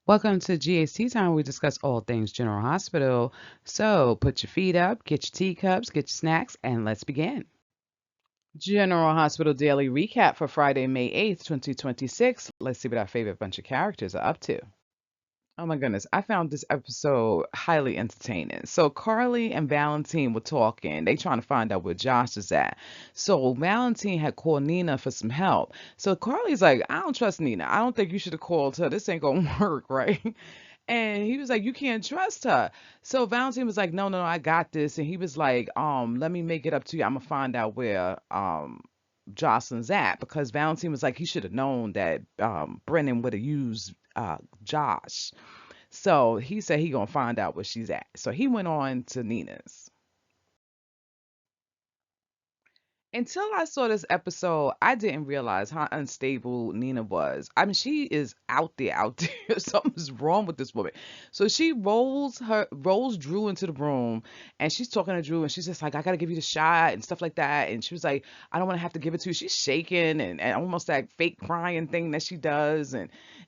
Welcome to GAC Time. We discuss all things General Hospital. So put your feet up, get your teacups, get your snacks, and let's begin. General Hospital Daily Recap for Friday, May 8th, 2026. Let's see what our favorite bunch of characters are up to. Oh my goodness, I found this episode highly entertaining. So Carly and Valentine were talking. They trying to find out where Josh is at. So Valentine had called Nina for some help. So Carly's like, I don't trust Nina. I don't think you should have called her. This ain't gonna work, right? And he was like, you can't trust her. So Valentine was like, no, no, no, I got this. And he was like, let me make it up to you. I'm gonna find out where Josslyn's at because Valentine was like, he should have known that Brennan would have used Josh. So he said he gonna find out where she's at. So he went on to Nina's. Until I saw this episode, I didn't realize how unstable Nina was. I mean, she is out there. Something's wrong with this woman. So she rolls Drew into the room, and she's talking to Drew, and she's just like, "I gotta give you the shot" and stuff like that. And she was like, "I don't want to have to give it to you." She's shaking and almost that fake crying thing that she does,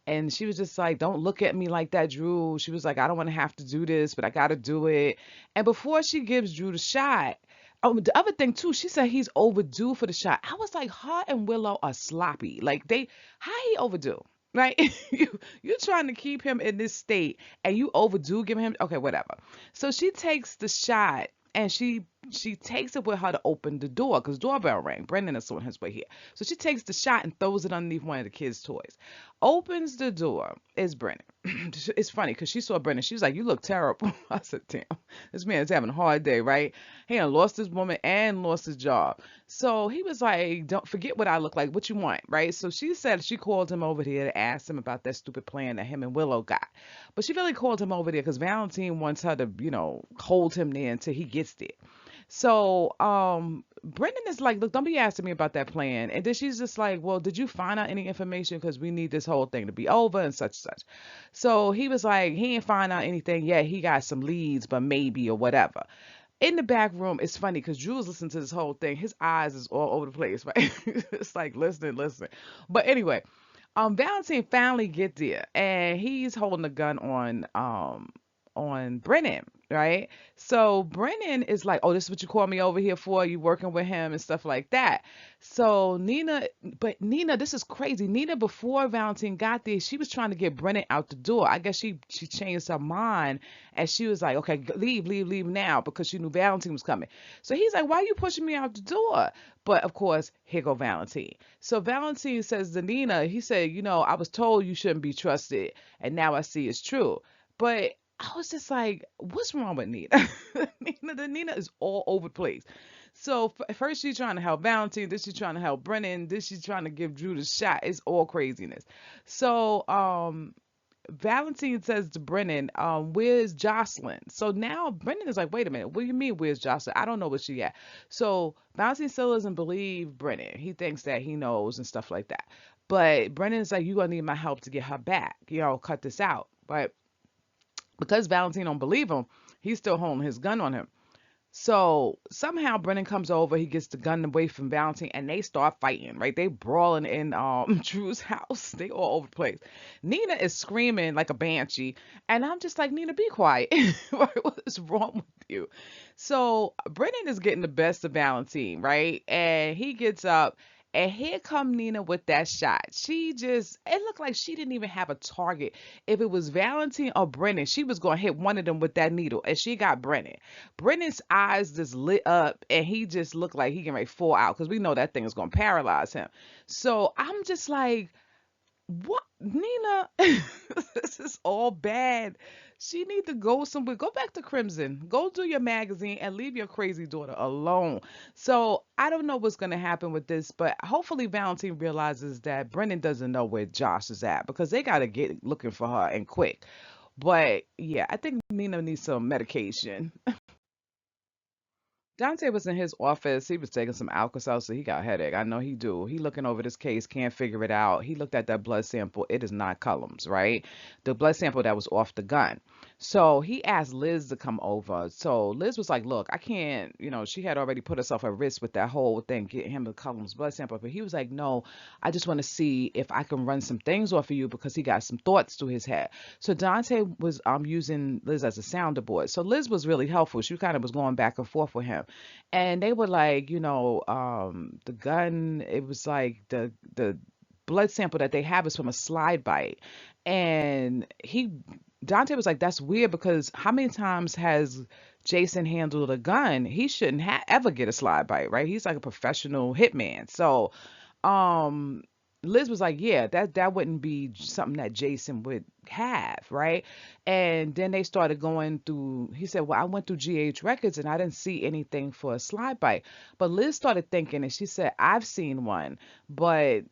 and she was just like, "Don't look at me like that, Drew." She was like, "I don't want to have to do this, but I gotta do it." And before she gives Drew the shot. Oh, the other thing too, she said he's overdue for the shot. I was like, her and Willow are sloppy. Like how he overdue? Right? You're trying to keep him in this state and you overdue giving him okay, whatever. So she takes the shot and she takes it with her to open the door because doorbell rang. Brendan is on his way here. So she takes the shot and throws it underneath one of the kids' toys. Opens the door. It's Brendan. It's funny because she saw Brendan. She was like, "You look terrible." I said, "Damn, this man is having a hard day, right? He done lost his woman and lost his job." So he was like, "Don't forget what I look like. What you want, right?" So she said she called him over here to ask him about that stupid plan that him and Willow got. But she really called him over there because Valentine wants her to, hold him there until he gets there. So Brendan is like, look, don't be asking me about that plan. And then she's just like, well, did you find out any information? Because we need this whole thing to be over and such such. So he was like, he ain't find out anything yet. He got some leads, but maybe or whatever. In the back room, it's funny because Drew's listening to this whole thing. His eyes is all over the place, right? It's like listening, listening. But anyway, Valentine finally get there and he's holding a gun on Brennan, right? So Brennan is like, "Oh, this is what you call me over here for? You working with him and stuff like that." So Nina, this is crazy. Nina, before Valentine got there, she was trying to get Brennan out the door. I guess she changed her mind and she was like, "Okay, leave, leave, leave now," because she knew Valentine was coming. So he's like, "Why are you pushing me out the door?" But of course, here go Valentine. So Valentine says to Nina, he said, "I was told you shouldn't be trusted, and now I see it's true." But I was just like, what's wrong with Nina? Nina is all over the place. So first she's trying to help Valentine, then she's trying to help Brennan, then she's trying to give Drew the shot. It's all craziness. So Valentine says to Brennan, where's Josslyn? So now Brennan is like, wait a minute, what do you mean where's Josslyn? I don't know where she at. So Valentine still doesn't believe Brennan. He thinks that he knows and stuff like that. But Brennan's like, you're gonna need my help to get her back. Cut this out. But because Valentine don't believe him, he's still holding his gun on him. So somehow Brennan comes over, he gets the gun away from Valentine, and they start fighting, right? They brawling in Drew's house. They all over the place. Nina is screaming like a banshee, and I'm just like, Nina, be quiet. What is wrong with you? So Brennan is getting the best of Valentine, right? And he gets up and here come Nina with that shot. It looked like she didn't even have a target. If it was Valentine or Brennan, she was going to hit one of them with that needle. And she got Brennan. Brennan's eyes just lit up and he just looked like he can make fall out because we know that thing is going to paralyze him. So I'm just like, what, Nina? This is all bad. She need to go somewhere. Go back to Crimson. Go do your magazine and leave your crazy daughter alone. So I don't know what's gonna happen with this, but hopefully Valentine realizes that Brendan doesn't know where Josh is at because they gotta get looking for her and quick. But yeah, I think Nina needs some medication. Dante was in his office. He was taking some Alka-Seltzer. So he got a headache. I know he do. He looking over this case, can't figure it out. He looked at that blood sample. It is not Cullum's, right? The blood sample that was off the gun. So he asked Liz to come over. So Liz was like, "Look, I can't." She had already put herself at risk with that whole thing, getting him to Cullum's blood sample. But he was like, "No, I just want to see if I can run some things off of you because he got some thoughts through his head." So Dante was using Liz as a sounder board. So Liz was really helpful. She kind of was going back and forth with him, and they were like, the gun. It was like the blood sample that they have is from a slide bite, and Dante was like, "That's weird because how many times has Jason handled a gun? He shouldn't ever get a slide bite, right? He's like a professional hitman." So, um, Liz was like, "Yeah, that wouldn't be something that Jason would have, right?" And then they started going through. He said, "Well, I went through GH records and I didn't see anything for a slide bite." But Liz started thinking, and she said, "I've seen one, but."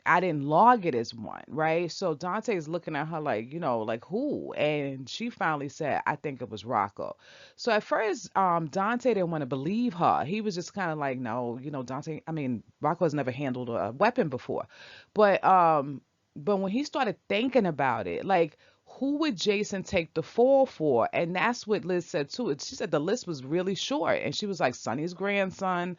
I didn't log it as one, right? So Dante's looking at her like, like who? And she finally said, I think it was Rocco. So at first, Dante didn't want to believe her. He was just kind of like, no, Dante, I mean, Rocco's never handled a weapon before. But but when he started thinking about it, like who would Jason take the fall for? And that's what Liz said too. She said the list was really short. And she was like, Sonny's grandson,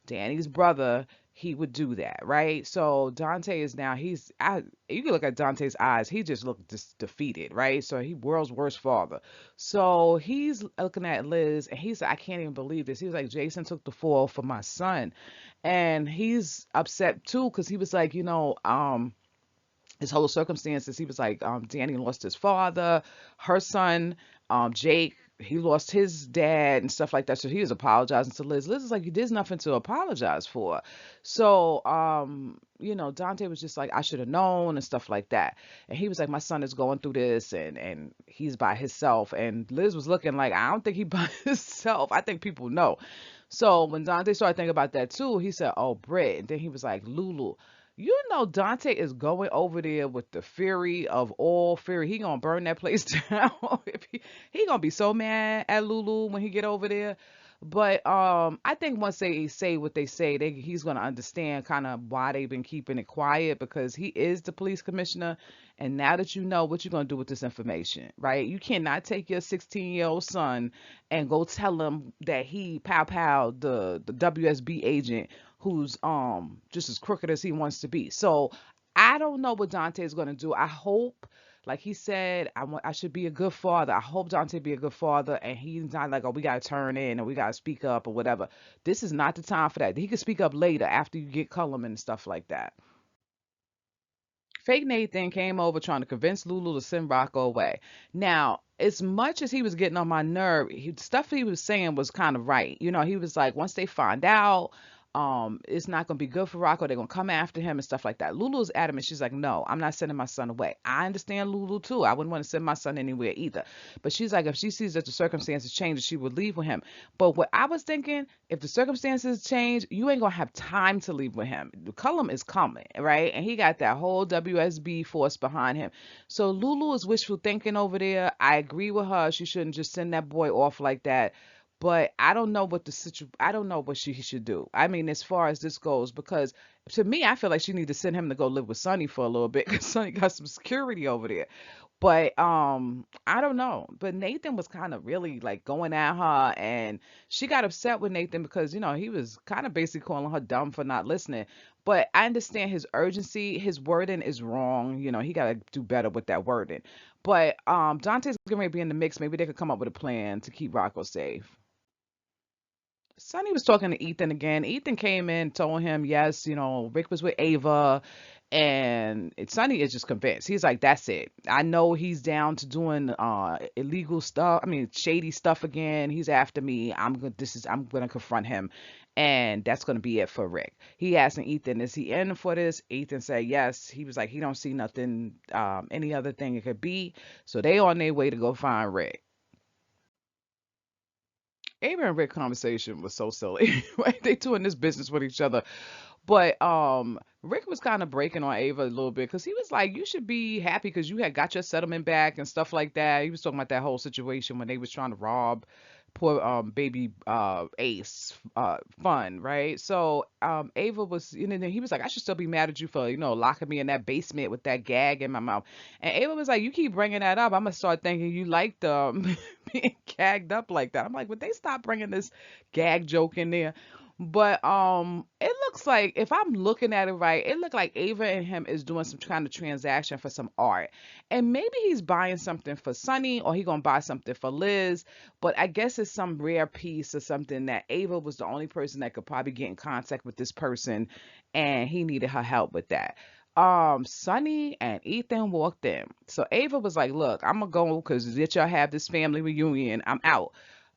Danny's brother, he would do that, right? So Dante is now you can look at Dante's eyes, he just looked defeated, right? So he world's worst father. So he's looking at Liz and he's like, I can't even believe this. He was like, Jason took the fall for my son. And he's upset too, because he was like, his whole circumstances. He was like, Danny lost his father, her son, Jake, he lost his dad and stuff like that. So he was apologizing to Liz. Liz is like, there's nothing to apologize for. So, Dante was just like, I should have known and stuff like that. And he was like, my son is going through this and he's by himself. And Liz was looking like, I don't think he by himself. I think people know. So when Dante started thinking about that too, he said, oh, Britt. And then he was like, Lulu. Dante is going over there with the fury of all fury. He gonna burn that place down. If he gonna be so mad at Lulu when he get over there. But I think once they say what they say, he's gonna understand kind of why they've been keeping it quiet because he is the police commissioner. And now that you know what you're gonna do with this information, right? You cannot take your 16-year-old son and go tell him that he pow pow the WSB agent who's just as crooked as he wants to be. So I don't know what Dante is going to do. I hope, like he said, I should be a good father. I hope Dante be a good father, and he's not like, oh, we got to turn in and we got to speak up or whatever. This is not the time for that. He can speak up later after you get Cullum and stuff like that. Fake Nathan came over trying to convince Lulu to send Rocco away. Now, as much as he was getting on my nerve, stuff he was saying was kind of right. He was like, once they find out, it's not gonna be good for Rocco. They're gonna come after him and stuff like that. Lulu's adamant. She's like, no, I'm not sending my son away. I understand Lulu too. I wouldn't want to send my son anywhere either. But she's like, if she sees that the circumstances change, she would leave with him. But what I was thinking, if the circumstances change, you ain't gonna have time to leave with him. Cullum is coming, right? And he got that whole WSB force behind him. So Lulu is wishful thinking over there. I agree with her. She shouldn't just send that boy off like that. But I don't know I don't know what she should do. I mean, as far as this goes, because to me, I feel like she need to send him to go live with Sonny for a little bit because Sonny got some security over there. But I don't know. But Nathan was kind of really like going at her, and she got upset with Nathan because he was kind of basically calling her dumb for not listening. But I understand his urgency. His wording is wrong. He got to do better with that wording. But Dante's going to be in the mix. Maybe they could come up with a plan to keep Rocco safe. Sonny was talking to Ethan again. Ethan came in, told him, yes, Rick was with Ava, and Sonny is just convinced. He's like, that's it. I know he's down to doing illegal stuff. I mean, shady stuff again. He's after me. I'm gonna confront him, and that's gonna be it for Rick. He asked Ethan, is he in for this? Ethan said yes. He was like, he don't see nothing, any other thing it could be. So they on their way to go find Rick. Ava and Rick conversation was so silly. Right? They two in this business with each other. But Rick was kind of breaking on Ava a little bit because he was like, you should be happy because you had got your settlement back and stuff like that. He was talking about that whole situation when they was trying to rob poor baby Ace fun, right? So Ava was, he was like, I should still be mad at you for, locking me in that basement with that gag in my mouth. And Ava was like, you keep bringing that up, I'm gonna start thinking you liked being gagged up like that. I'm like, would they stop bringing this gag joke in there? But it looks like, if I'm looking at it right, it looked like Ava and him is doing some kind of transaction for some art. And maybe he's buying something for Sonny, or he gonna buy something for Liz. But I guess it's some rare piece or something that Ava was the only person that could probably get in contact with this person, and he needed her help with that. Sonny and Ethan walked in. So Ava was like, look, I'm gonna go because did y'all have this family reunion? I'm out.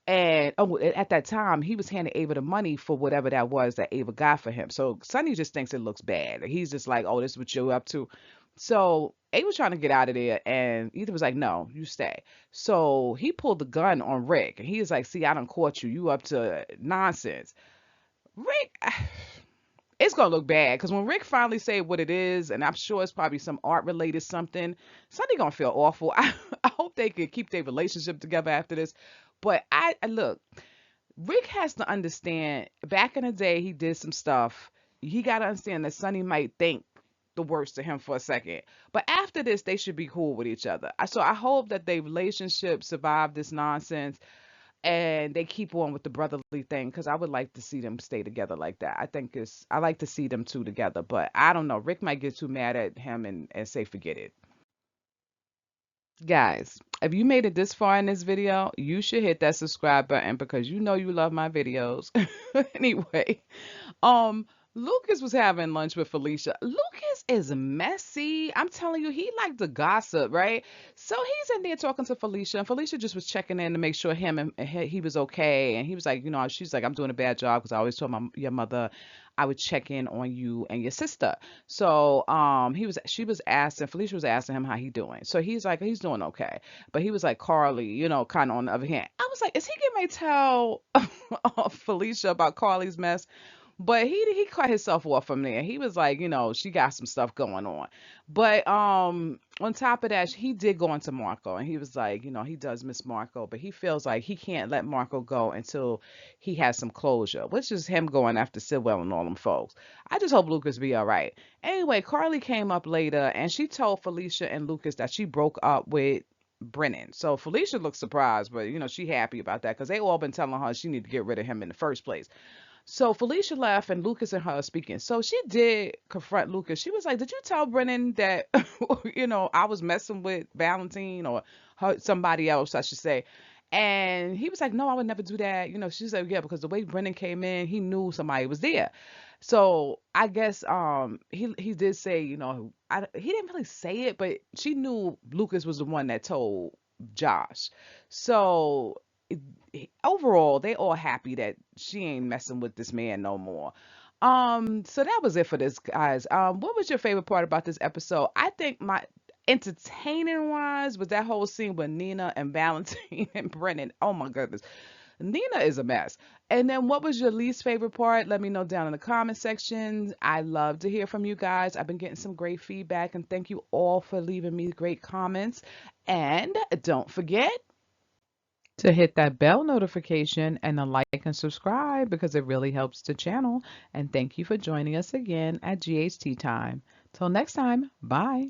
And at that time, he was handing Ava the money for whatever that was that Ava got for him. So Sonny just thinks it looks bad. He's just like, oh, this is what you're up to. So Ava was trying to get out of there, and Ethan was like, no, you stay. So he pulled the gun on Rick, and he was like, see, I done caught you. You up to nonsense. Rick, it's gonna look bad because when Rick finally say what it is, and I'm sure it's probably some art related something, Sonny gonna feel awful. I hope they can keep their relationship together after this. But I look, Rick has to understand. Back in the day, he did some stuff. He got to understand that Sonny might think the worst of him for a second, but after this, they should be cool with each other. So I hope that their relationship survive this nonsense and they keep on with the brotherly thing, because I would like to see them stay together like that. I like to see them two together, but I don't know. Rick might get too mad at him and say forget it. Guys, if you made it this far in this video, you should hit that subscribe button because you know you love my videos. Anyway, um, Lucas was having lunch with Felicia. Lucas is messy. I'm telling you, he liked to gossip, right? So he's in there talking to Felicia, and Felicia just was checking in to make sure him and he was okay. And he was like, she's like, I'm doing a bad job because I always told your mother I would check in on you and your sister. So she was asking, Felicia was asking him how he doing. So he's like, he's doing okay. But he was like, Carly, kind of on the other hand. I was like, is he getting ready to tell Felicia about Carly's mess? But he cut himself off from there. He was like, she got some stuff going on. But on top of that, he did go into Marco, and he was like, he does miss Marco, but he feels like he can't let Marco go until he has some closure, which is him going after Sidwell and all them folks. I just hope Lucas be all right. Anyway, Carly came up later, and she told Felicia and Lucas that she broke up with Brennan. So Felicia looked surprised, but she happy about that because they all been telling her she need to get rid of him in the first place. So Felicia left and Lucas and her are speaking. So she did confront Lucas. She was like, did you tell Brennan that, I was messing with Valentin or somebody else, I should say. And he was like, no, I would never do that. She said, yeah, because the way Brennan came in, he knew somebody was there. So I guess he did say, he didn't really say it, but she knew Lucas was the one that told Josh. So overall, they all happy that she ain't messing with this man no more. So that was it for this, guys. What was your favorite part about this episode? I think my entertaining wise was that whole scene with Nina and Valentine and Brennan. Oh my goodness. Nina is a mess. And then what was your least favorite part? Let me know down in the comment section. I love to hear from you guys. I've been getting some great feedback, and thank you all for leaving me great comments. And don't forget to hit that bell notification and a like and subscribe because it really helps the channel. And thank you for joining us again at GHT Time. Till next time, bye.